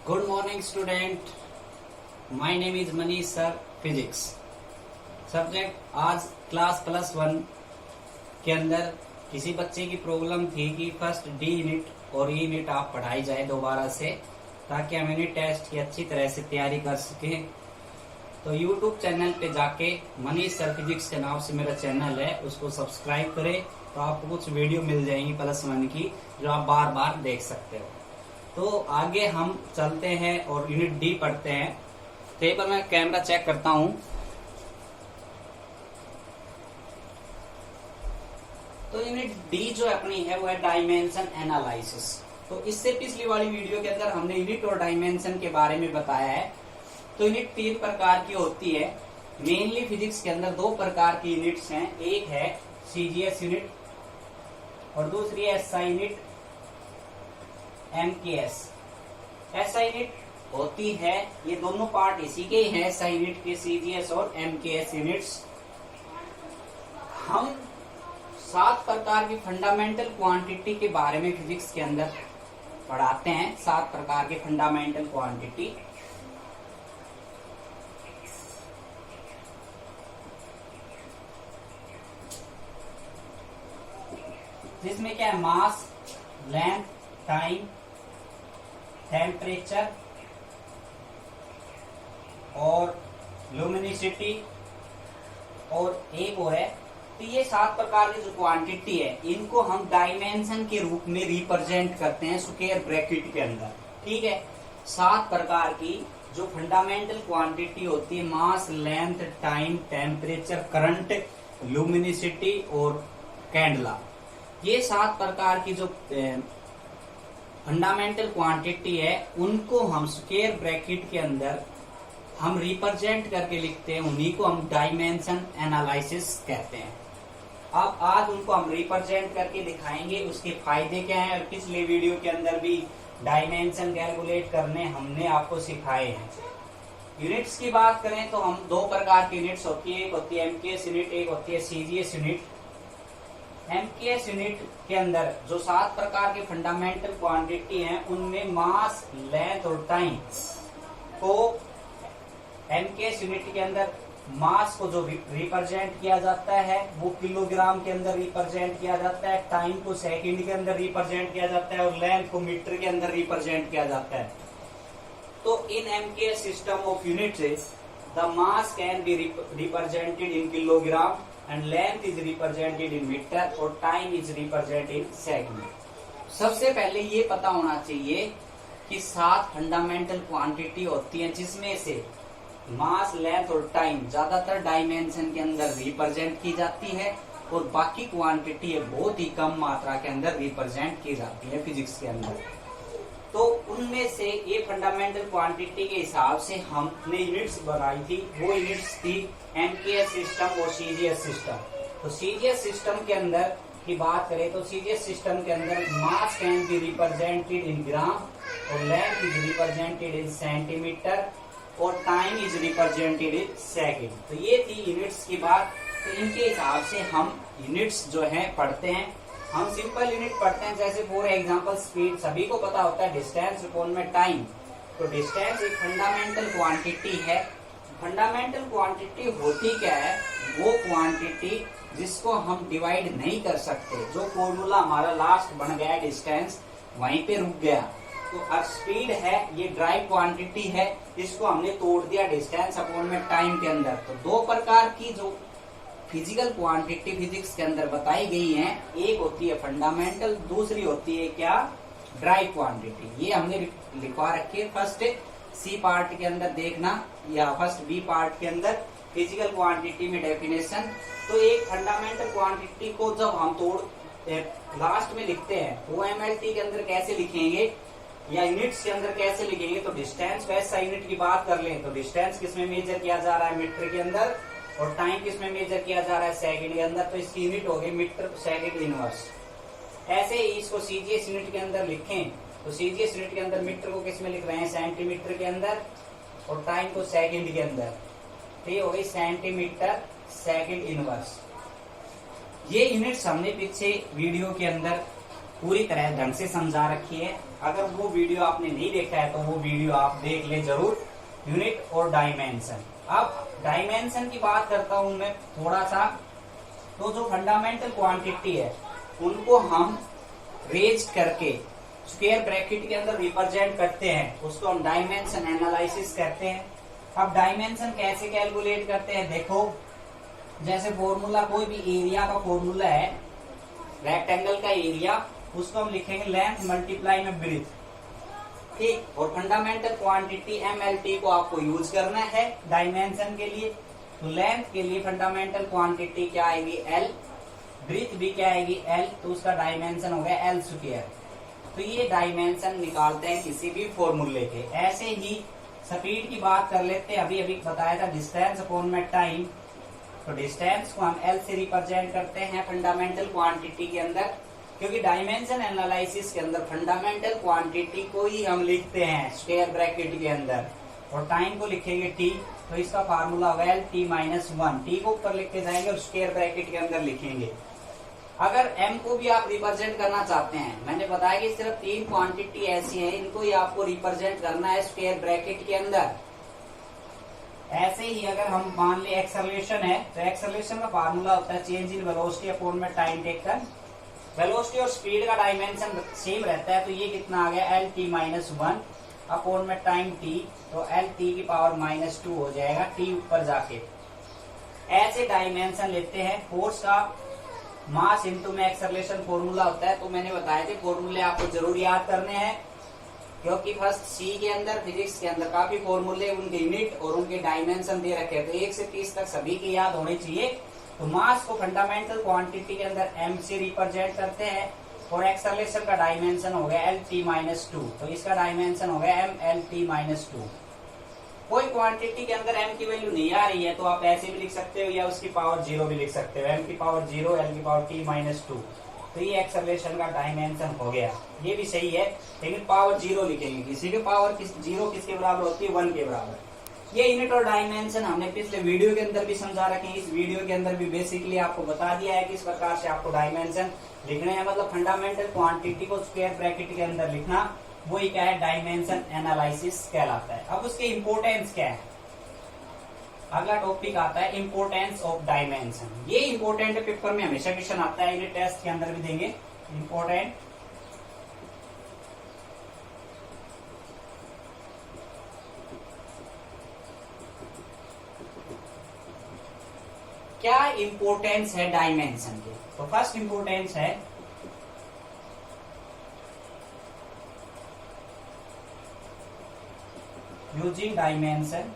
Good morning student, my name is Manish sir, physics subject. आज class +1 के अंदर किसी बच्चे की प्रॉब्लम थी कि फर्स्ट डी यूनिट और ई यूनिट आप पढ़ाई जाए दोबारा से, ताकि हम यूनिट टेस्ट की अच्छी तरह से तैयारी कर सकें। तो यूट्यूब चैनल पे जाके मनीष सर फिजिक्स के नाम से मेरा चैनल है, उसको सब्सक्राइब करें तो आपको कुछ वीडियो मिल जाएंगी +1 की, जो आप बार बार देख सकते हो। तो आगे हम चलते हैं और यूनिट डी पढ़ते हैं। तो एक बार मैं कैमरा चेक करता हूं। तो यूनिट डी जो अपनी है वो है डायमेंशन एनालिसिस। तो इससे पिछली वाली वीडियो के अंदर हमने यूनिट और डायमेंशन के बारे में बताया है। तो यूनिट 3 प्रकार की होती है। मेनली फिजिक्स के अंदर 2 प्रकार की यूनिट्स हैं, एक है सीजीएस यूनिट और दूसरी है SI unit, MKS. SI unit होती है, ये दोनों पार्ट इसी के ही हैं, एसआई यूनिट के, सीजीएस और एमकेएस यूनिट्स। हम 7 प्रकार की फंडामेंटल क्वांटिटी के बारे में फिजिक्स के अंदर पढ़ाते हैं। 7 प्रकार की फंडामेंटल क्वांटिटी, जिसमें क्या है, मास, लेंथ, टाइम, टेम्परेचर और ल्यूमिनिसिटी और एक और है। तो ये 7 प्रकार की जो क्वांटिटी है, इनको हम डायमेंशन के रूप में रिप्रेजेंट करते हैं स्क्वायर ब्रैकेट के अंदर। ठीक है, 7 प्रकार की जो फंडामेंटल क्वांटिटी होती है, मास, लेंथ, टाइम, टेम्परेचर, करंट, ल्यूमिनिसिटी और कैंडला, ये 7 प्रकार की जो फंडामेंटल क्वांटिटी है, उनको हम स्क्वायर ब्रैकेट के अंदर हम रिप्रेजेंट करके लिखते हैं। उन्हीं को हम डायमेंशन एनालिसिस कहते हैं। अब आज उनको हम रिप्रेजेंट करके दिखाएंगे, उसके फायदे क्या हैं। और पिछले वीडियो के अंदर भी डायमेंशन कैलकुलेट करने हमने आपको सिखाए हैं। यूनिट्स की बात करें तो हम 2 प्रकार की यूनिट्स होती है, एक होती है एमकेएस यूनिट, एक होती है सीजीएस यूनिट। एमकेएस यूनिट के अंदर जो 7 प्रकार के फंडामेंटल क्वांटिटी हैं, उनमें मास, लेंथ और टाइम को, एमकेएस यूनिट के अंदर मास को जो रिप्रेजेंट किया जाता है वो किलोग्राम के अंदर रिप्रेजेंट किया जाता है, टाइम को सेकंड के अंदर रिप्रेजेंट किया जाता है और लेंथ को मीटर के अंदर रिप्रेजेंट किया जाता है। तो in MKS system of units the mass can be represented in kilogram and length is represented in meter और time is represented in second। सबसे पहले ये पता होना चाहिए कि 7 फंडामेंटल क्वांटिटी होती हैं, जिसमें से मास, लेंथ और टाइम ज्यादातर डायमेंशन के अंदर रिप्रेजेंट की जाती है और बाकी क्वांटिटी बहुत ही कम मात्रा के अंदर रिप्रेजेंट की जाती है फिजिक्स के अंदर। तो उनमें से ये फंडामेंटल क्वांटिटी के हिसाब से हमने यूनिट्स बनाई थी, वो यूनिट्स थी एमकेएस सिस्टम और सीजीएस सिस्टम। तो सीजीएस सिस्टम के अंदर की बात करें तो सीजीएस सिस्टम के अंदर mass can be represented in gram और length is represented in centimetre और time is represented in second. तो ये थी यूनिट्स की बात। तो इनके हिसाब से हम यूनिट्स जो है पढ़ते हैं। हम सिंपल यूनिट पढ़ते हैं, जैसे फॉर एग्जांपल स्पीड, सभी को पता होता है डिस्टेंस अपॉन में टाइम। तो डिस्टेंस एक फंडामेंटल क्वांटिटी है। फंडामेंटल क्वांटिटी होती क्या है, वो क्वांटिटी जिसको हम डिवाइड नहीं कर सकते। जो फॉर्मूला हमारा लास्ट बन गया डिस्टेंस, वहीं पे रुक गया। तो अब स्पीड है, ये ड्राइव क्वांटिटी है, इसको हमने तोड़ दिया डिस्टेंस अपॉन में टाइम के अंदर। तो 2 प्रकार की जो फिजिकल क्वांटिटी फिजिक्स के अंदर बताई गई है, एक होती है फंडामेंटल, दूसरी होती है क्या, ड्राइव क्वांटिटी। ये हमने लिखवा रखी है फर्स्ट सी पार्ट के अंदर देखना, या फर्स्ट बी पार्ट के अंदर फिजिकल क्वांटिटी में डेफिनेशन। तो एक फंडामेंटल क्वांटिटी को जब हम तोड़ लास्ट में लिखते हैं, वो एमएलटी के अंदर कैसे लिखेंगे या यूनिट्स के अंदर कैसे लिखेंगे। तो डिस्टेंस वैसा यूनिट की बात कर लें तो डिस्टेंस किसमें मेजर किया जा रहा है, मीटर के अंदर, और टाइम किसमें मेजर किया जा रहा है, सेकंड के अंदर। तो इसकी यूनिट हो गई मीटर सेकंड इनवर्स। ऐसे ही इसको सीजीएस यूनिट के अंदर लिखें तो सीजीएस यूनिट के अंदर मीटर को किसमें लिख रहे हैं, सेंटीमीटर के अंदर, और टाइम को सेकंड के अंदर। तो ये हो गई सेंटीमीटर सेकंड इनवर्स। ये यूनिट्स हमने पीछे वीडियो के अंदर पूरी तरह ढंग से समझा रखी है। अगर वो वीडियो आपने नहीं देखा है तो वो वीडियो आप देख ले जरूर, यूनिट और डायमेंशन। अब डायमेंशन की बात करता हूं मैं थोड़ा सा। तो जो फंडामेंटल क्वांटिटी है उनको हम रेज करके स्क्वायर ब्रैकेट के अंदर रिप्रेजेंट करते हैं, उसको हम डायमेंशन एनालिसिस कहते हैं। अब डायमेंशन कैसे कैलकुलेट करते हैं, देखो जैसे फॉर्मूला, कोई भी एरिया का फॉर्मूला है, रेक्टेंगल का एरिया, उसको हम लिखेंगे लेंथ मल्टीप्लाई में ब्रीथ, ठीक। और फंडामेंटल क्वांटिटी MLT को आपको यूज करना है डायमेंशन के लिए। तो लेंथ के लिए फंडामेंटल क्वांटिटी क्या आएगी L, ब्रीथ भी क्या आएगी L, तो उसका डायमेंशन हो गया L स्क्वायर। तो ये डायमेंशन निकालते हैं किसी भी फॉर्मूले के। ऐसे ही स्पीड की बात कर लेते हैं, अभी अभी बताया था डिस्टेंस अपॉन में टाइम। तो डिस्टेंस को हम L से रिप्रेजेंट करते हैं फंडामेंटल क्वांटिटी के अंदर, क्योंकि डायमेंशन एनालिसिस के अंदर फंडामेंटल क्वांटिटी को ही हम लिखते हैं स्क्वायर ब्रैकेट के अंदर, और टाइम को लिखेंगे T। तो इसका फार्मूला होगा T-1, T को ऊपर लिख के जाएंगे और स्क्वायर ब्रैकेट के अंदर लिखेंगे। अगर M को भी आप रिप्रेजेंट करना चाहते हैं, मैंने बताया कि सिर्फ 3 क्वांटिटी ऐसी हैं, इनको ही आपको रिप्रेजेंट करना है स्क्वायर ब्रैकेट के अंदर। ऐसे ही अगर हम मान ले एक्सेलरेशन है, तो एक्सेलरेशन का फार्मूला होता है चेंज इन वेलोसिटी अपॉन में टाइम टेकन। वेलोसिटी और स्पीड का डायमेंशन सेम रहता है, तो ये कितना आ गया L-T-1 अपॉन में टाइम T, तो L-T⁻² हो जाएगा T ऊपर जाके। ऐसे डायमेंशन लेते हैं। फोर्स का मास इंटू में एक्सेलरेशन फॉर्मूला होता है, तो मैंने बताया थे फॉर्मूले आपको जरूर याद करने हैं, क्योंकि फर्स्ट सी के अंदर, फिजिक्स के अंदर काफी फॉर्मूले, उनके यूनिट और उनके डायमेंशन दे रखे हैं, तो 1 से 30 तक सभी के याद होने चाहिए। तो मास को फंडामेंटल क्वांटिटी के अंदर M से रिप्रेजेंट करते हैं, और एक्सेलरेशन का डायमेंशन हो गया L-T-2, तो इसका डायमेंशन हो गया ML-T-2। कोई क्वांटिटी के अंदर M की वैल्यू नहीं आ रही है तो आप ऐसे भी लिख सकते हो, या उसकी पावर 0 भी लिख सकते हो, M की पावर 0, L-T-2। तो ये एक्सेलरेशन का डायमेंशन हो गया। ये भी सही है, लेकिन पावर 0 लिखेंगे। किसी की पावर 0 किसके बराबर होती है, 1 के बराबर। ये यूनिट और डायमेंशन हमने पिछले वीडियो के अंदर भी समझा रखे हैं, इस वीडियो के अंदर भी बेसिकली आपको बता दिया है किस प्रकार से आपको डायमेंशन लिखने हैं, मतलब फंडामेंटल क्वांटिटी को स्क्वायर ब्रैकेट के अंदर लिखना, वही क्या है, डायमेंशन एनालिसिस कहलाता है। अब उसके इंपोर्टेंस क्या है, अगला टॉपिक आता है इंपोर्टेंस ऑफ डायमेंशन। ये इंपोर्टेंट पेपर में हमेशा क्वेश्चन आता है, ये टेस्ट के अंदर भी देंगे। इंपोर्टेंट क्या इंपोर्टेंस है डायमेंशन के। तो फर्स्ट इंपोर्टेंस है using dimension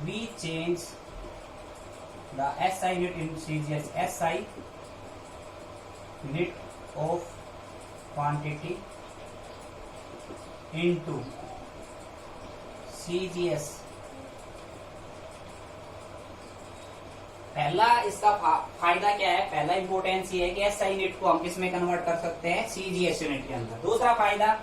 we change the SI unit in CGS, SI unit of quantity into CGS। पहला इसका फायदा क्या है, पहला इंपोर्टेंस ये है कि SI यूनिट को हम किस में कन्वर्ट कर सकते हैं, CGS यूनिट के अंदर। दूसरा फायदा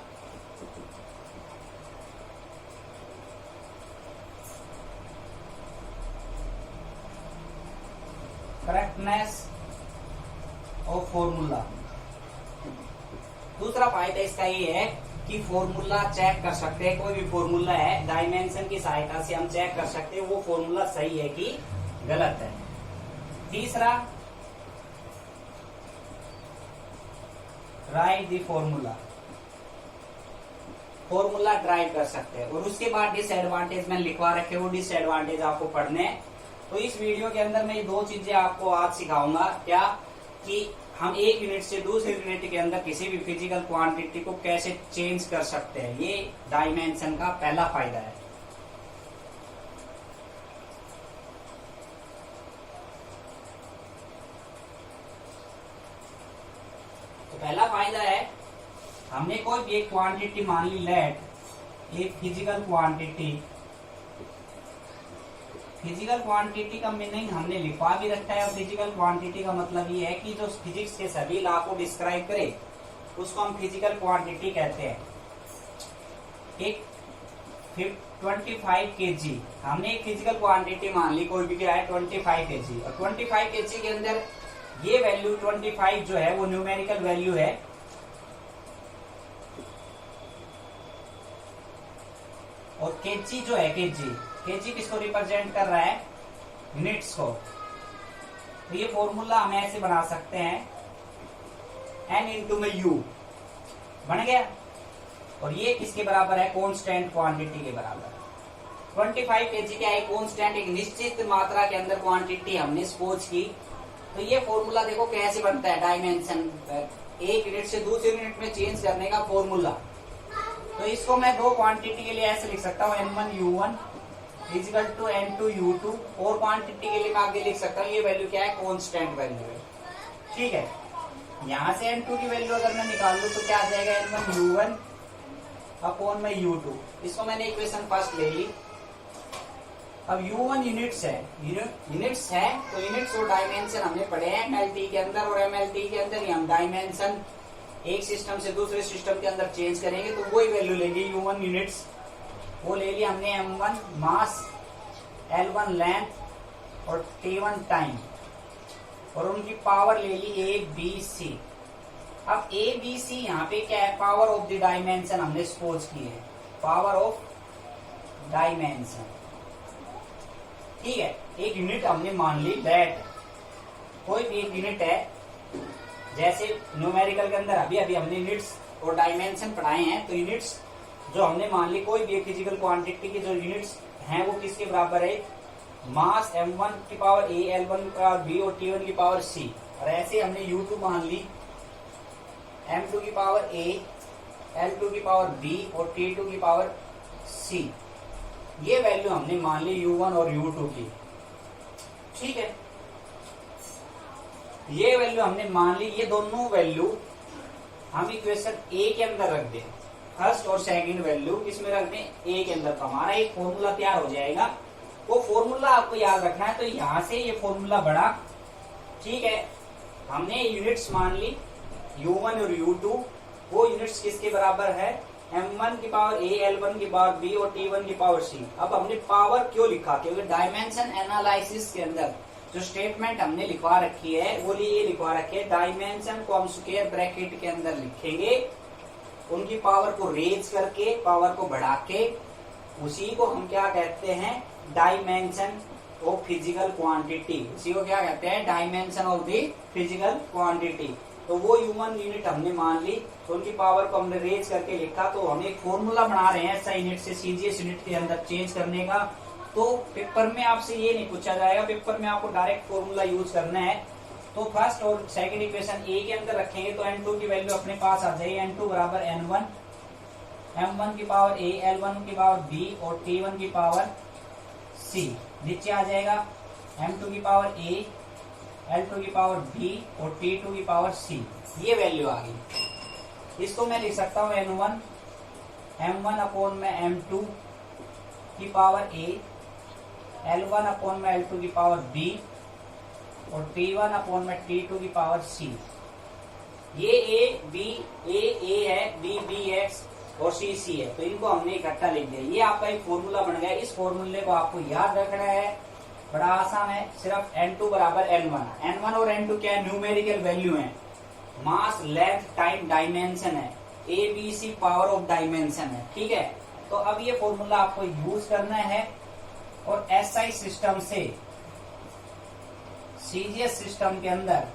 करेक्टनेस ऑफ फॉर्मूला। दूसरा फायदा इसका ये है कि फॉर्मूला चेक कर सकते हैं, कोई भी फॉर्मूला है डायमेंशन की सहायता से हम चेक कर सकते हैं वो फॉर्मूला सही है कि गलत है। तीसरा right the formula, formula drive कर सकते हैं। और उसके बाद डिसएडवांटेज मैंने लिखवा रखे, वो डिसएडवांटेज आपको पढ़ने हैं। तो इस वीडियो के अंदर मैं ये 2 चीजें आपको आज सिखाऊंगा, क्या कि हम एक यूनिट से दूसरे यूनिट के अंदर किसी भी फिजिकल क्वांटिटी को कैसे चेंज कर सकते हैं। ये डायमेंशन का पहला फायदा है। पहला फायदा है, हमने कोई भी एक क्वांटिटी मान ली लेट, एक फिजिकल क्वांटिटी, फिजिकल क्वांटिटी का मीनिंग हमने लिखवा भी रखा है। और फिजिकल क्वांटिटी का मतलब ये है कि जो फिजिक्स के सभी लॉ को डिस्क्राइब करे उसको हम फिजिकल क्वांटिटी कहते हैं। एक 25 kg हमने एक फिजिकल क्वांटिटी मान ली, कोई भी क्या है 25 kg, और 25 kg के अंदर ये वैल्यू 25 जो है वो न्यूमेरिकल वैल्यू है, और केजी जो है, केजी किसको रिप्रेजेंट कर रहा है? यूनिट्स को। तो ये फॉर्मूला हम ऐसे बना सकते हैं, n इंटू में u बन गया, और ये किसके बराबर है? कांस्टेंट क्वांटिटी के बराबर। 25 केजी क्या है? कांस्टेंट, एक निश्चित मात्रा के अंदर क्वांटिटी हमने सपोज की। तो ये फॉर्मूला देखो कैसे बनता है, डायमेंशन, एक यूनिट से दूसरे यूनिट में चेंज करने का फॉर्मूला। तो इसको मैं दो क्वांटिटी के लिए ऐसे लिख सकता हूँ, n1u1 इजिकल टू n2u2, और क्वांटिटी के लिए मैं आगे लिख सकता हूँ, ये वैल्यू क्या है? कांस्टेंट वैल्यू है। ठीक है, यहां से n2 की वैल्यू अगर मैं निकाल लू तो क्या आ जाएगा? n1u1 अपॉन में u2। इसको मैंने इक्वेशन फर्स्ट ले ली। अब u1 यूनिट्स है, यूनिट्स है तो यूनिट्स और डायमेंशन हमने पढ़े हैं MLT के अंदर, और MLT के अंदर ही हम डायमेंशन एक सिस्टम से दूसरे सिस्टम के अंदर चेंज करेंगे, तो वही वैल्यू लेंगे u1 यूनिट्स। वो ले लिया हमने m1 मास, l1 लेंथ और t1 टाइम, और उनकी पावर ले ली a b c। अब a b c यहाँ पे क्या है? पावर ऑफ द डायमेंशन हमने सपोज की है, पावर ऑफ डायमेंशन। ठीक है, एक यूनिट हमने मान ली दैट, कोई भी एक यूनिट है, जैसे न्यूमेरिकल के अंदर अभी अभी हमने यूनिट्स और डायमेंशन पढ़ाए हैं, तो यूनिट्स जो हमने मान ली, कोई भी एक फिजिकल क्वांटिटी की जो यूनिट्स हैं वो किसके बराबर है? मास m1 की पावर a, l1 की पावर b और t1 की पावर c। और ऐसे हमने u2 मान ली m2 की पावर a, l2 की पावर b और t2 की पावर c। ये वैल्यू हमने मान ली u1 और u2 की। ठीक है, ये वैल्यू हमने मान ली, ये दोनों वैल्यू हम इक्वेशन ए के अंदर रख दें, फर्स्ट और सेकंड वैल्यू इसमें रख दें ए के अंदर, तो हमारा एक फॉर्मूला तैयार हो जाएगा। वो फॉर्मूला आपको याद रखना है, तो यहां से ये फॉर्मूला बढ़ा। ठीक है, हमने यूनिट्स मान ली u1 और u2, वो यूनिट्स किसके बराबर है? m1 की पावर a, l1 की पावर b और t1 की पावर c। अब हमने पावर क्यों लिखा? क्योंकि डायमेंशन एनालिसिस के अंदर जो स्टेटमेंट हमने लिखवा रखी है वो ये लिखवा रखी है, डायमेंशन को हम स्क्वायर ब्रैकेट के अंदर लिखेंगे, उनकी पावर को रेज करके, पावर को बढ़ा के, उसी को हम क्या कहते हैं? Dimension of physical quantity. उसी को क्या कहते हैं? Dimension of the physical quantity. तो वो ह्यूमन यूनिट हमने मान ली, तो उनकी पावर को हमने रेज करके लिखा। तो हम एक फॉर्मूला बना रहे हैं ऐसा यूनिट से सीजीएस यूनिट के अंदर चेंज करने का। तो पेपर में आपसे ये नहीं पूछा जाएगा, पेपर में आपको डायरेक्ट फॉर्मूला यूज करना है। तो फर्स्ट और सेकंड इक्वेशन ए के अंदर रखेंगे, तो n2 की वैल्यू अपने पास आ जाएगी, n2 बराबर n1, m1 की पावर a, l1 की पावर b और t1 की पावर c। नीचे आ जाएगा m2 की पावर a, l2 की पावर b और t2 की पावर c। ये वैल्यू आ गई। इसको मैं लिख सकता हूँ n1 m1 अपॉन में m2 की पावर a, l1 अपॉन में l2 की पावर b और t1 अपॉन में t2 की पावर c। ये a है, b है और c है, तो इनको हमने इकट्ठा लिख दिया। ये आपका एक फॉर्मूला बन गया। इस फॉर्मूले को आपको याद रखना है, बड़ा आसान है। सिर्फ n2 बराबर n1 और n2 क्या है? न्यूमेरिकल वैल्यू है, मास, लेंथ, टाइम, डायमेंशन है, a b c power of dimension है। ठीक है, तो अब ये फॉर्मूला आपको यूज करना है, और SI सिस्टम से सीजीएस सिस्टम के अंदर,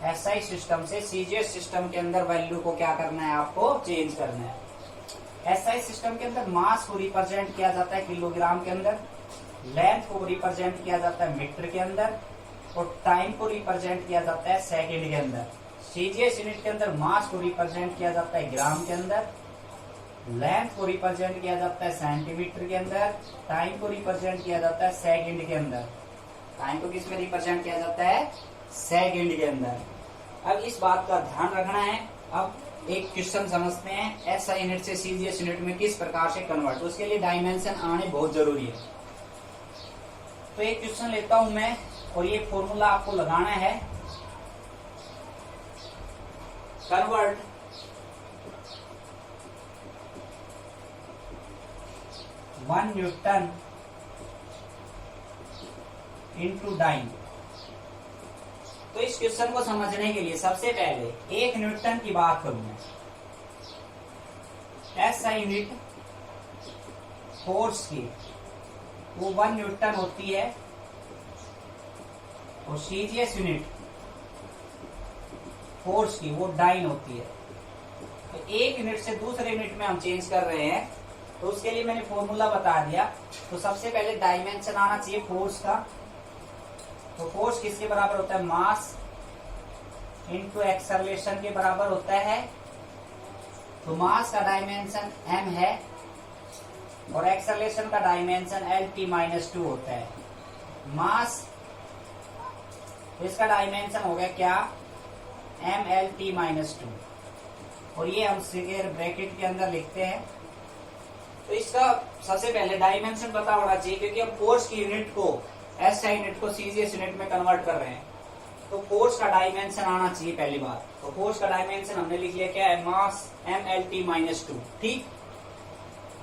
SI सिस्टम से सीजीएस सिस्टम के अंदर वैल्यू को क्या करना है? आपको चेंज करना है। SI सिस्टम के अंदर मास को रिप्रेजेंट किया जाता है किलोग्राम के अंदर, लेंथ को रिप्रेजेंट किया जाता है मीटर के अंदर, और टाइम को रिप्रेजेंट किया जाता है सेकंड के अंदर। सीजीएस यूनिट के अंदर मास को रिप्रेजेंट किया जाता है ग्राम के अंदर, लेंथ को रिप्रेजेंट किया जाता है सेंटीमीटर के अंदर, टाइम को रिप्रेजेंट किया जाता है सेकंड के अंदर। टाइम को किस में रिप्रेजेंट किया जाता है? सेकंड के अंदर। अब इस बात का ध्यान रखना है। अब एक क्वेश्चन समझते हैं, SI यूनिट से सीजीएस यूनिट में किस प्रकार से कन्वर्ट। उसके लिए डायमेंशन आने बहुत जरूरी है। तो एक क्वेश्चन लेता हूं मैं, और ये फॉर्मूला आपको लगाना है। Convert 1 newton into dyne. तो इस क्वेश्चन को समझने के लिए सबसे पहले 1 न्यूटन की बात करूं मैं। ऐसा यूनिट फोर्स की वो 1 न्यूटन होती है और सीजीएस यूनिट फोर्स की वो डाइन होती है। तो एक यूनिट से दूसरे यूनिट में हम चेंज कर रहे हैं, तो उसके लिए मैंने फॉर्मूला बता दिया। तो सबसे पहले डायमेंशन आना चाहिए फोर्स का। तो फोर्स किसके बराबर होता है? मास इनटू एक्सेलरेशन के बराबर होता है। तो मास का डायमेंशन m है और एक्सेलरेशन का डायमेंशन Lt-2 होता है। मास, तो इसका डायमेंशन हो गया क्या? mLt-2, और ये हम स्क्वायर ब्रैकेट के अंदर लिखते हैं। तो इसका सबसे पहले डायमेंशन पता होना चाहिए, क्योंकि हम फोर्स की यूनिट को एसआई यूनिट को सीजीएस यूनिट में कन्वर्ट कर रहे हैं। तो फोर्स का डायमेंशन आना चाहिए पहली बात। तो फोर्स का डायमेंशन हमने लिख लिया क्या है? मास mLt-2। ठीक,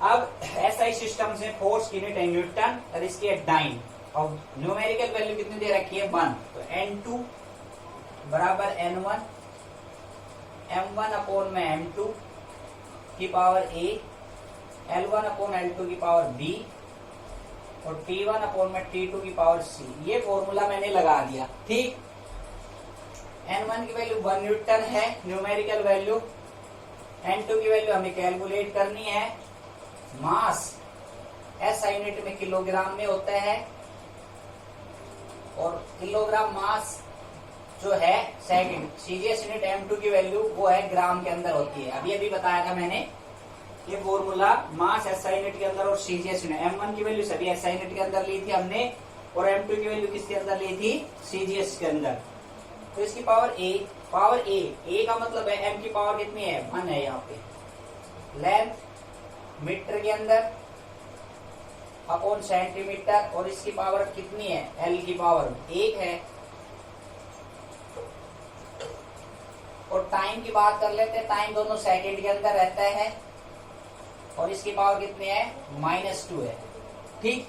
अब एसआई सिस्टम से फोर्स की यूनिट है न्यूटन और इसकी है डाइन, और न्यूमेरिकल वैल्यू कितनी दे रखी है? 1। तो N2 बराबर N1, M1 अपॉन में M2 की power A, L1 upon L2 की पावर B और T1 अपॉन में T2 की पावर C। ये फॉर्मूला मैंने लगा दिया। ठीक, N1 की वैल्यू 1 न्यूटन है न्यूमेरिकल वैल्यू, N2 की वैल्यू हमें कैलकुलेट करनी है। मास SI यूनिट में किलोग्राम में होता है और किलोग्राम मास जो है सेकंड, सीजीएस यूनिट M2 की वैल्यू वो है ग्राम के अंदर होती है। अभी अभी बताया था मैंने ये फॉर्मूला, मास SI यूनिट के अंदर और सीजीएस यूनिट। M1 की वैल्यू सभी SI यूनिट के अंदर ली थी हमने, और M2 की वैल्यू किसके अंदर ली थी? सीजीएस के अंदर। तो इसकी पावर A का मतलब है M की पावर कितनी है? 1 है यहाँ पे। लेंथ मीटर के अंदर अपॉन सेंटीमीटर, और इसकी पावर कितनी है? L की पावर 1 है। और टाइम की बात कर लेते हैं, टाइम दोनों सेकंड के अंदर रहता है, और इसकी पावर कितनी है? -2 है। ठीक,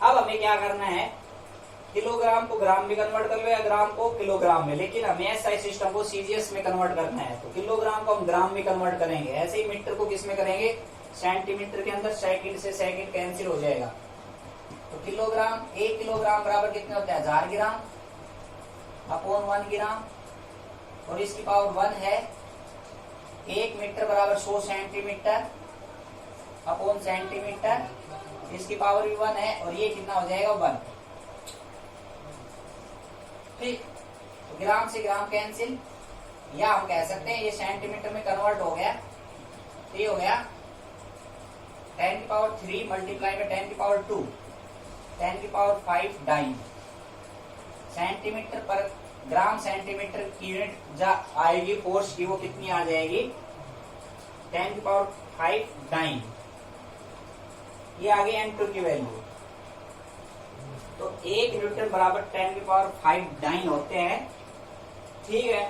अब हमें क्या करना है? किलोग्राम को ग्राम में कन्वर्ट कर लो या ग्राम को किलोग्राम में, लेकिन हमें एसआई सिस्टम को सीजीएस में कन्वर्ट करना है। तो किलोग्राम को हम ग्राम में कन्वर्ट करेंगे, ऐसे ही मीटर को किस में करेंगे? सेंटीमीटर के अंदर। सेकंड से सेकंड कैंसिल हो जाएगा। तो किलोग्राम, 1 किलोग्राम बराबर कितने होते हैं? 1000 ग्राम अपॉन 1 ग्राम, और इसकी पावर 1 है। 1 मीटर बराबर 100 सेंटीमीटर अपॉन सेंटीमीटर, इसकी पावर भी 1 है, और ये कितना हो जाएगा? 1। ठीक, तो ग्राम से ग्राम कैंसिल, या हम कह सकते हैं ये सेंटीमीटर में कन्वर्ट हो गया। तो ये हो गया 10 की पावर 3 मल्टीप्लाई में 10 की पावर 2, 10 की पावर 5 डाइन। सेंटीमीटर पर ग्राम सेंटीमीटर की यूनिट जा आएगी फोर्स की, वो कितनी आ जाएगी? 10 की पावर 5 डाइन। ये आ गई N2 की वैल्यू। तो 1 न्यूटन बराबर 10 की पावर 5 डाइन होते हैं। ठीक है,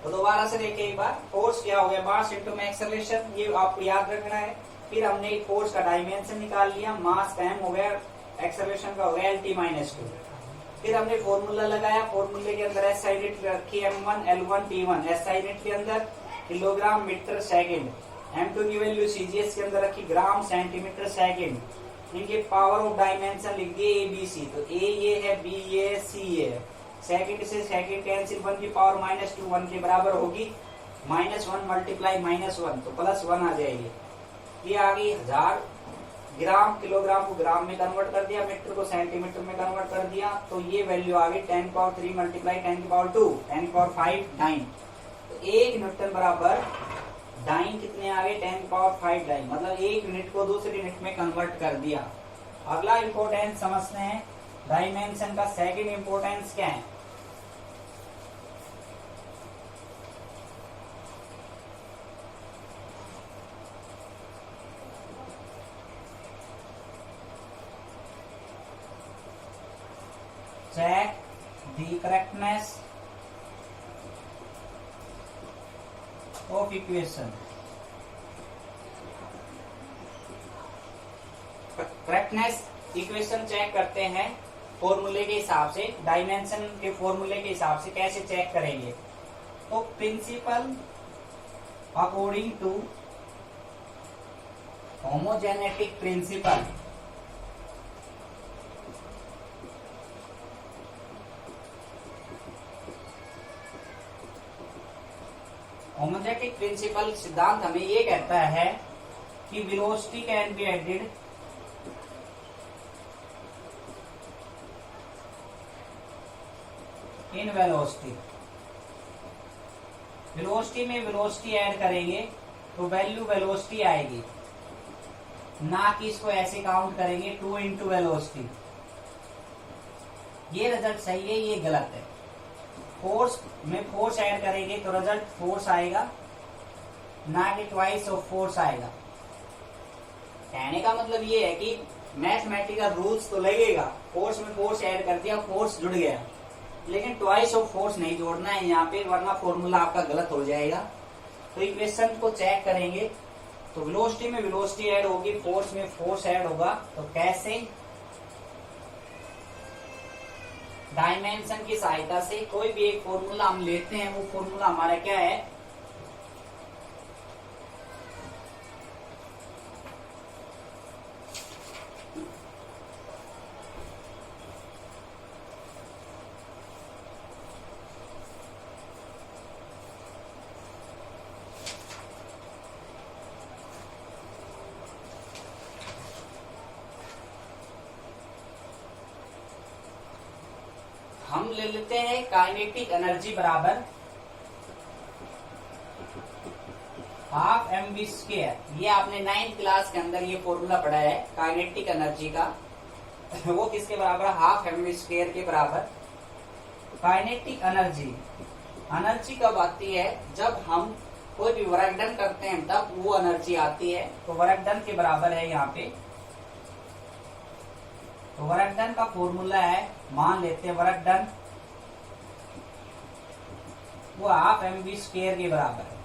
तो दोबारा से देखिए एक बार। फोर्स क्या हो गया? मास इंटू में एक्सेलरेशन, ये आपको याद रखना है। फिर हमने फोर्स का डायमेंशन निकाल लिया, मास का m हो गया, एक्सेलरेशन का हो गया Lt-2। फिर हमने फॉर्मूला लगाया, फॉर्मूले के अंदर SI यूनिट रखी M1 L1 T1। SI unit के अंदर किलोग्राम मीटर सेकंड, M2 की वैल्यू सीजीएस के अंदर रखी ग्राम सेंटीमीटर सेकंड। इनके पावर ऑफ डायमेंशन लिख दिए ABC। तो A ये है, B ये है, C ये है। सेकंड से सेकंड कैंसिल, 1 की पावर -2 1 के बराबर होगी। -1 मल्टीप्लाई -1 तो +1 आ जाएगी। ये आ गई 1000 ग्राम। किलोग्राम को ग्राम में कन्वर्ट कर दिया, मीटर को सेंटीमीटर में कन्वर्ट कर दिया। तो ये वैल्यू आ गई 10 की पावर 3 मल्टीप्लाई 10 की पावर 2, 10 की पावर 5 डाइन। तो 1 न्यूटन बराबर डाइन कितने आ गए? 10 की पावर 5 डाइन। मतलब 1 यूनिट को दूसरी यूनिट में कन्वर्ट कर दिया। अगला इंपोर्टेंस समझते हैं डायमेंशन का। सेकंड इंपोर्टेंस क्या है? check the correctness of equation। Correctness equation check करते हैं फॉर्मूले के हिसाब से, डायमेंशन के फॉर्मूले के हिसाब से कैसे चेक करेंगे। तो principle according to homogenetic principle, homogenetic principle सिद्धांत हमें ये कहता है कि velocity can be added in velocity. Velocity में वेलोसिटी ऐड करेंगे तो वैल्यू वेलोसिटी आएगी, ना कि इसको ऐसे काउंट करेंगे 2 इंटू वेलोसिटी। ये रिजल्ट सही है, ये गलत है। फोर्स में फोर्स ऐड करेंगे तो रिजल्ट फोर्स आएगा, ना कि ट्वाइस ऑफ फोर्स आएगा। कहने का मतलब ये है कि मैथमेटिकल रूल्स तो लगेगा, फोर्स में फोर्स ऐड कर दिया, फोर्स जुड़ गया, लेकिन ट्वाइस ऑफ फोर्स नहीं जोड़ना है यहाँ पे, वरना फॉर्मूला आपका गलत हो जाएगा। तो इक्वेशन को चेक करेंगे तो वेलोसिटी में वेलोसिटी ऐड होगी, फोर्स में फोर्स ऐड होगा। तो कैसे? डायमेंशन की सहायता से कोई भी एक फॉर्मूला हम लेते हैं, वो फॉर्मूला हमारा क्या है? हम ले लेते हैं काइनेटिक एनर्जी बराबर हाफ mv स्क्वायर। ये आपने 9th क्लास के अंदर ये फॉर्मूला पढ़ा है काइनेटिक एनर्जी का। वो किसके बराबर? हाफ mv स्क्वायर के बराबर। काइनेटिक एनर्जी, एनर्जी कब आती है? जब हम कोई भी वर्क डन करते हैं तब वो एनर्जी आती है। तो वर्क डन के बराबर है यहाँ पे। तो वर्क डन का फॉर्मूला है, मान लेते हैं वर्क डन वो हाफ mv स्क्वायर के बराबर है।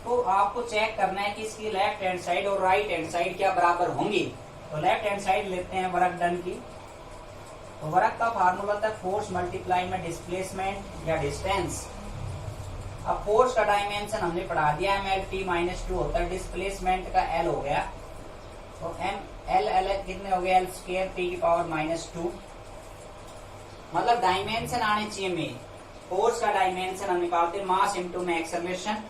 तो आपको चेक करना है कि इसकी लेफ्ट हैंड साइड और राइट हैंड साइड क्या बराबर होंगी। तो लेफ्ट हैंड साइड लेते हैं वर्क डन की। तो वर्क का फार्मूला था फोर्स मल्टीप्लाई में डिस्प्लेसमेंट या डिस्टेंस। अब फोर्स का डायमेंशन हमने पढ़ा दिया, mlt-2 होता है, डिस्प्लेसमेंट का l हो गया। तो l कितने हो गए? l square t⁻²। मतलब डायमेंशन आने चाहिए में। फोर्स का डायमेंशन हम निकालते हैं मास इंटू में एक्सेलरेशन।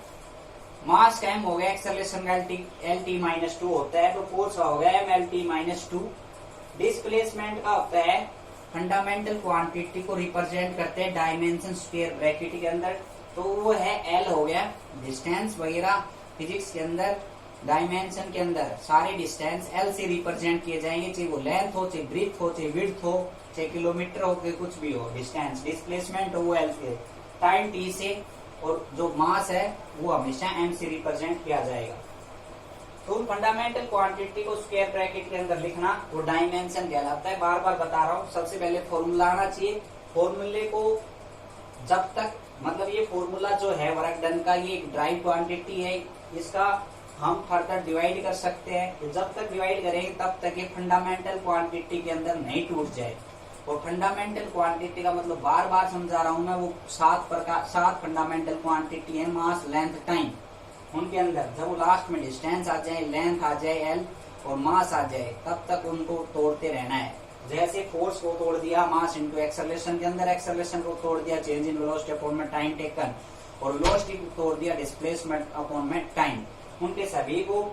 मास का m हो गया, एक्सेलरेशन का lt-2 होता है, तो फोर्स का हो गया mlt-2। डिस्प्लेसमेंट का होता है फंडामेंटल क्वांटिटी को रिप्रेजेंट करते हैं डायमेंशन स्क्वायर ब्रैकेट के अंदर, तो वो है l हो गया। डिस्टेंस वगैरह फिजिक्स के अंदर डायमेंशन के अंदर सारे डिस्टेंस l से रिप्रेजेंट किए जाएंगे, चाहे वो लेंथ हो, चाहे ब्रीथ हो, चाहे विड्थ हो, चाहे किलोमीटर हो, चाहे कुछ भी हो। डिस्टेंस डिस्प्लेसमेंट हो वो l से, टाइम t से, और जो मास है वो हमेशा m से रिप्रेजेंट किया जाएगा। तो फंडामेंटल क्वांटिटी को स्क्वायर ब्रैकेट के अंदर लिखना वो डायमेंशन कहलाता है। बार बार बता रहा हूँ, सबसे पहले फॉर्मूला आना चाहिए। फॉर्मूले को जब तक, मतलब ये फॉर्मूला जो है वर्क डन का, ये एक ड्राइव क्वांटिटी है, इसका हम फर्दर डिवाइड कर सकते हैं। तो जब तक डिवाइड करेंगे तब तक ये फंडामेंटल क्वांटिटी के अंदर नहीं टूट जाए। और फंडामेंटल क्वांटिटी का मतलब बार बार समझा रहा हूं मैं, वो 7 फंडामेंटल क्वांटिटी है, मास, लेंथ, टाइम। उनके अंदर जब वो लास्ट में डिस्टेंस आ जाए, लेंथ आ जाए एल और मास आ जाए, तब तक उनको तोड़ते रहना है। जैसे फोर्स को तोड़ दिया मास इंटू एक्सेलरेशन के अंदर, एक्सेलरेशन को तोड़ दिया चेंज इन वेलोसिटी अपॉन में टाइम टेकन, और वेलोसिटी को तोड़ दिया डिस्प्लेसमेंट अपॉन में टाइम। उनके सभी को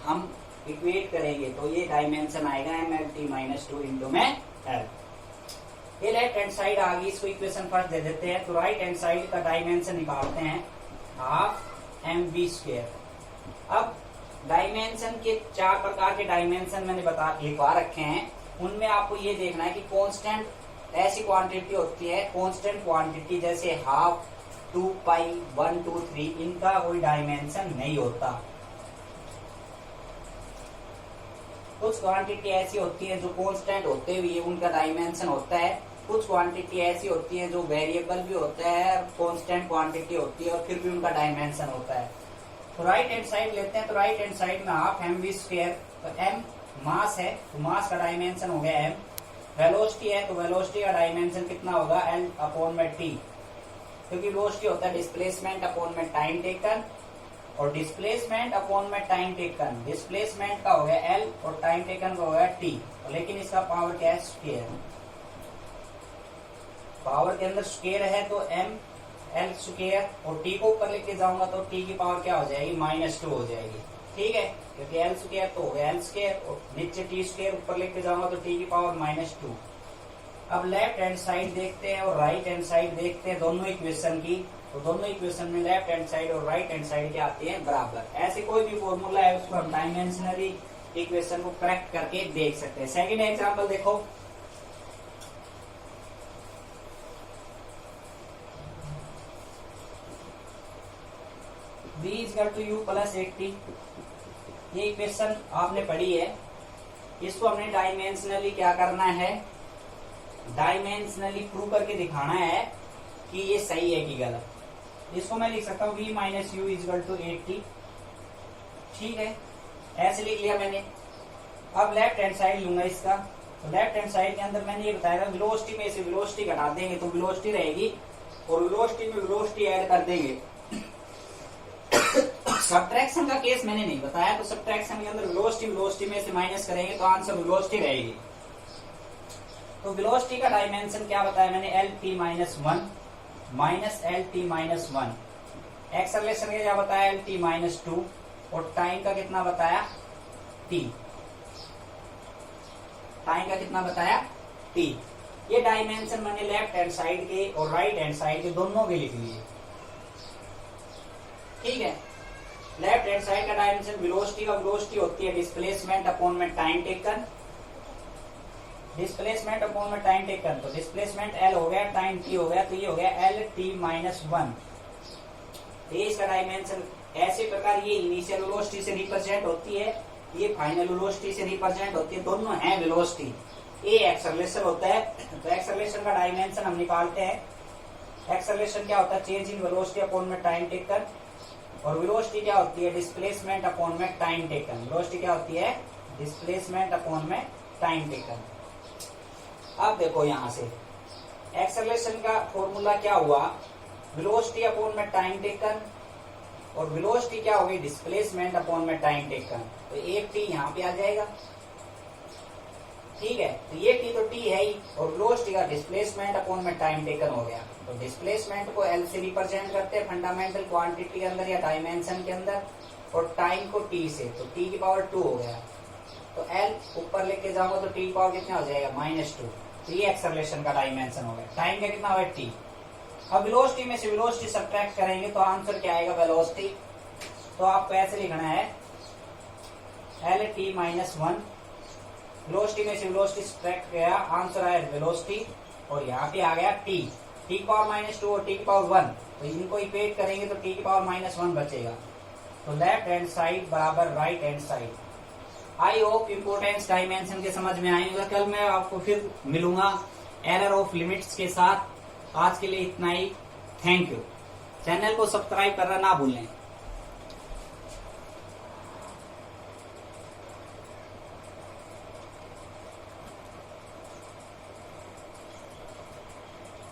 हम इक्वेट करेंगे तो ये डायमेंशन आएगा mlt-2 इंटू में l। ये लेफ्ट हैंड साइड आ गई, इसको इक्वेशन फर्स्ट दे देते हैं। तो राइट हैंड साइड का डायमेंशन निकालते हैं हाफ mv स्क्वायर। अब डायमेंशन के 4 प्रकार के डायमेंशन मैंने लिखवा रखे हैं। उनमें आपको ये देखना है कि कांस्टेंट ऐसी क्वांटिटी होती है, कांस्टेंट क्वांटिटी जैसे हाफ, 2 पाई, 1, 2, 3, इनका कोई डायमेंशन नहीं होता। कुछ क्वांटिटी ऐसी होती है जो कांस्टेंट होते हुए उनका डायमेंशन होता है, कुछ क्वांटिटी ऐसी होती है जो वेरिएबल भी होता है, कांस्टेंट क्वांटिटी होती है और फिर भी उनका डायमेंशन होता है। तो राइट हैंड साइड लेते हैं। तो राइट हैंड साइड में हाफ mv स्क्वायर, तो m मास है तो मास का डायमेंशन हो गया m, वेलोसिटी है तो वेलोसिटी का डायमेंशन कितना होगा l अपॉन में t, क्योंकि वेलोसिटी होता है डिस्प्लेसमेंट अपॉन में टाइम टेकन, और डिस्प्लेसमेंट अपॉन में टाइम टेकन, डिस्प्लेसमेंट का हो गया l और टाइम टेकन का हो गया t, लेकिन इसका पावर क्या है, स्क्वायर। पावर के अंदर स्क्वायर है तो m l स्क्वायर, और t को ऊपर लेके जाऊंगा तो t की पावर क्या हो जाएगी, -2 हो जाएगी। ठीक है, क्योंकि l स्क्वायर तो हो गया l स्क्वायर, और नीचे t स्क्वायर ऊपर लेके जाऊंगा तो t की पावर -2। अब लेफ्ट हैंड साइड देखते हैं और राइट हैंड साइड देखते हैं दोनों इक्वेशन की, तो दोनों इक्वेशन में लेफ्ट हैंड साइड और राइट हैंड साइड क्या आती है, बराबर। ऐसे कोई भी फॉर्मूला है उसको हम डायमेंशनली इक्वेशन को करेक्ट करके देख सकते हैं। सेकंड एग्जांपल देखो, v equal to u plus 80, ये इक्वेशन आपने पढ़ी है। इसको हमने डायमेंशनली क्या करना है, डायमेंशनली प्रूव करके दिखाना है कि ये सही है कि गलत। इसको मैं लिख सकता हूँ v minus U equal to 80, ठीक है, ऐसे लिख लिया मैंने। अब लेफ्ट हैंड साइड लूंगा इसका, तो लेफ्ट हैंड साइड के अंदर मैंने ये बताया था वेलोसिटी में से वेलोसिटी घटा देंगे तो वेलोसिटी रहेगी, और वेलोसिटी में वेलोसिटी ऐड कर देंगे। सब्ट्रैक्शन का केस मैंने नहीं बताया, तो सब्ट्रैक्शन के अंदर वेलोसिटी में से माइनस करेंगे तो आंसर वेलोसिटी रहेगी। तो वेलोसिटी का डायमेंशन क्या बताया मैंने, L T minus one minus L T minus one. Acceleration का क्या बताया, एल टी माइनस टू, और टाइम का कितना बताया, टी। टाइम का कितना बताया, टी। ये डायमेंशन मैंने लेफ्ट हैंड साइड के और राइट हैंड साइड के दोनों के लिख लिए। ठीक है, लेफ्ट हैंड साइड का डायमेंशन वेलोसिटी होती है डिस्प्लेसमेंट अपॉन में टाइम टेकन, डिस्प्लेसमेंट अपॉन में टाइम टेकन, तो डिस्प्लेसमेंट एल हो गया, टाइम टी हो गया, तो ये हो गया एल टी माइनस वन। ये इसका डायमेंशन। ऐसे प्रकार ये इनिशियल वेलोसिटी से रिप्रेजेंट होती है, ये फाइनल वेलोसिटी से रिप्रेजेंट होती है, दोनों है वेलोसिटी। ये एक्सेलरेशन होता है, तो एक्सेलरेशन का डायमेंशन हम निकालते हैं। एक्सेलरेशन क्या होता है, चेंज इन वेलोसिटी अपॉन में टाइम टेकन, और वेलोसिटी क्या होती है, डिस्प्लेसमेंट अपॉन में टाइम टेकन। वेलोसिटी क्या होती है, डिस्प्लेसमेंट अपॉन में टाइम टेकन। अब देखो यहां से एक्सेलरेशन का फॉर्मूला क्या हुआ, वेलोसिटी अपॉन में टाइम टेकन, और वेलोसिटी क्या होगी, डिस्प्लेसमेंट अपॉन में टाइम टेकन, तो एक टी यहाँ पे आ जाएगा। ठीक है, तो ये टी तो टी है ही, और वेलोसिटी का डिस्प्लेसमेंट अपॉन में टाइम टेकन हो गया। तो डिस्प्लेसमेंट को एल से रिप्रेजेंट करते हैं फंडामेंटल क्वांटिटी के अंदर या डायमेंशन के अंदर, और टाइम को टी से, तो टी की पावर 2 हो गया। तो एल ऊपर लेके जाऊंगा तो टी की पावर कितना हो जाएगा, -2। तो ये एक्सेलरेशन का डायमेंशन हो गया। टाइम का कितना होगा, टी। अब वेलोसिटी में से वेलोसिटी सब्ट्रैक्ट करेंगे तो आंसर क्या आएगा, वेलोसिटी। तो आपको ऐसे लिखना है L T minus one, velocity में से वेलोसिटी सब्ट्रैक्ट किया, आंसर आया वेलोसिटी, और यहाँ पे आ गया टी। टी की पावर -2 और टी की पावर 1, तो इनको इक्वेट करेंगे तो टी की पावर -1 बचेगा। तो लेफ्ट हैंड साइड बराबर right hand side. I hope importance dimension के समझ में आएगा। कल मैं आपको फिर मिलूंगा एरर ऑफ लिमिट्स के साथ। आज के लिए इतना ही, थैंक यू। चैनल को सब्सक्राइब करना ना भूलें।